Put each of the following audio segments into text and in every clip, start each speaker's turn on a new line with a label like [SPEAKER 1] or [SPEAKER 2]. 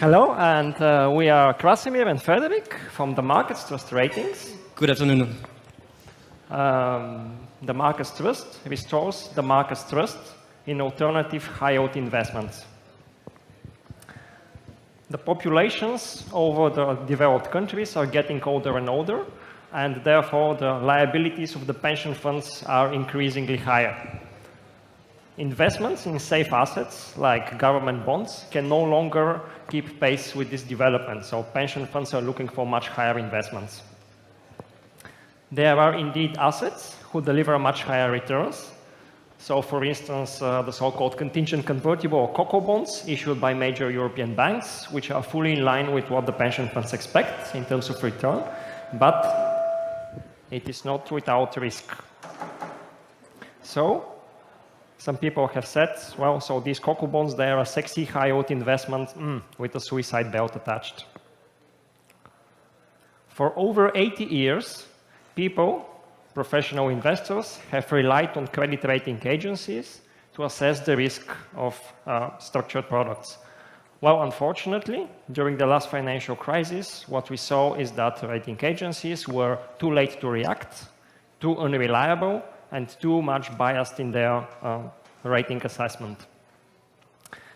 [SPEAKER 1] Hello, and we are Krasimir and Frederick from TheMarketsTrust Ratings.
[SPEAKER 2] Good afternoon.
[SPEAKER 1] TheMarketsTrust restores the market's trust in alternative high-yield investments. The populations over the developed countries are getting older and older, and therefore the liabilities of the pension funds are increasingly higher. Investments in safe assets like government bonds can no longer keep pace with this development, so pension funds are looking for much higher investments. There are indeed assets who deliver much higher returns. So, for instance, the so-called contingent convertible or COCO bonds issued by major European banks, which are fully in line with what the pension funds expect in terms of return, but it is not without risk. So, some people have said, well, so these COCO bonds, they are a sexy high-yield investment with a suicide belt attached. For over 80 years, people, professional investors, have relied on credit rating agencies to assess the risk of structured products. Well, unfortunately, during the last financial crisis, what we saw is that rating agencies were too late to react, too unreliable, and too much biased in their rating assessment.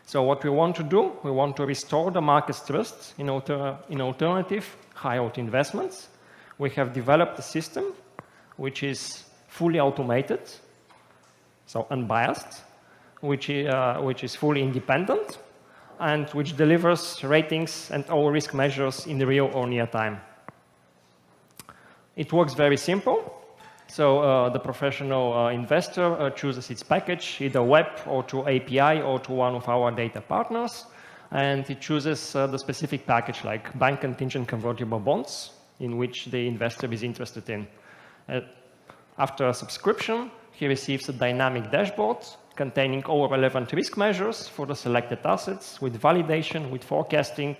[SPEAKER 1] So what we want to do, we want to restore the market's trust in alternative high-yield investments. We have developed a system which is fully automated, so unbiased, which is fully independent, and which delivers ratings and all risk measures in real or near time. It works very simple. So the professional investor chooses its package, either web or through API or to one of our data partners, and it chooses the specific package like bank contingent convertible bonds, in which the investor is interested in. After a subscription, he receives a dynamic dashboard containing all relevant risk measures for the selected assets, with validation, with forecasting,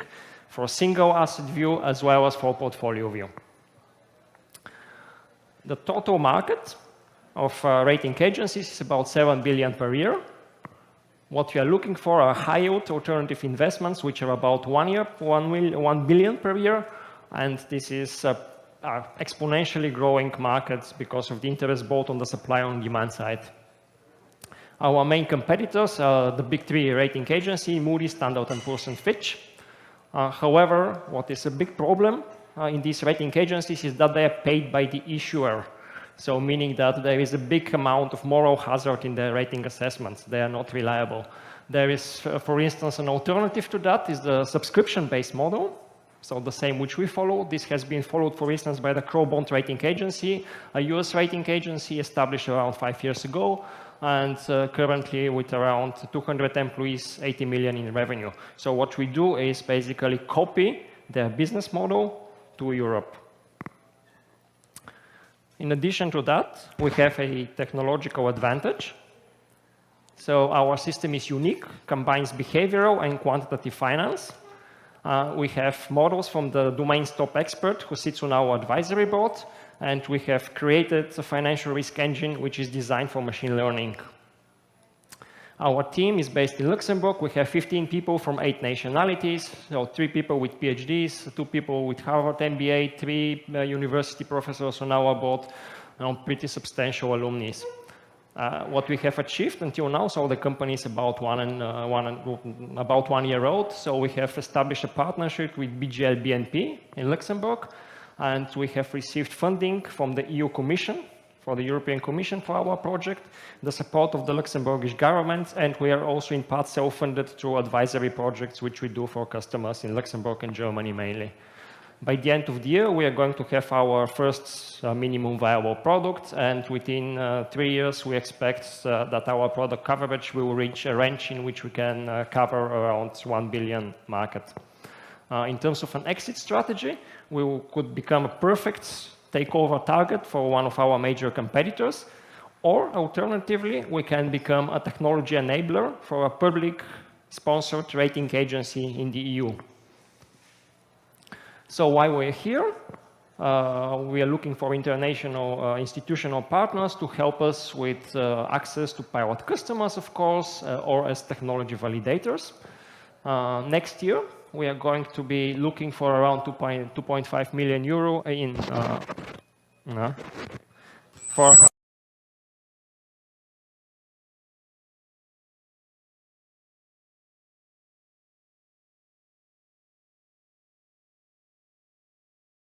[SPEAKER 1] for a single asset view, as well as for portfolio view. The total market of rating agencies is about 7 billion per year. What we are looking for are high-yield alternative investments, which are about 1 billion per year. And this is exponentially growing markets because of the interest both on the supply and demand side. Our main competitors are the big three rating agency, Moody's, Standard & Poor's, and Fitch. However, what is a big problem in these rating agencies is that they are paid by the issuer. So meaning that there is a big amount of moral hazard in their rating assessments. They are not reliable. There is, for instance, an alternative to that is the subscription-based model. So the same which we follow. This has been followed, for instance, by the Crow Bond Rating Agency, a US rating agency established around 5 years ago, and currently with around 200 employees, 80 million in revenue. So what we do is basically copy their business model to Europe. In addition to that, we have a technological advantage. So our system is unique, combines behavioral and quantitative finance. We have models from the domain's top expert who sits on our advisory board, and we have created a financial risk engine which is designed for machine learning. Our team is based in Luxembourg. We have 15 people from 8 nationalities, so 3 people with PhDs, 2 people with Harvard MBA, 3 university professors on our board, pretty substantial alumni. What we have achieved until now, so the company is about about 1 year old. So we have established a partnership with BNP in Luxembourg, and we have received funding from the EU Commission, for the European Commission for our project, the support of the Luxembourgish government, and we are also in part self-funded through advisory projects which we do for customers in Luxembourg and Germany mainly. By the end of the year, we are going to have our first minimum viable product, and within 3 years, we expect that our product coverage will reach a range in which we can cover around 1 billion market. In terms of an exit strategy, we could become a perfect takeover target for one of our major competitors, or alternatively, we can become a technology enabler for a public-sponsored rating agency in the EU. So why we're here? We are looking for international institutional partners to help us with access to pilot customers, of course, or as technology validators. Next year, we are going to be looking for around 2.5 million euro in for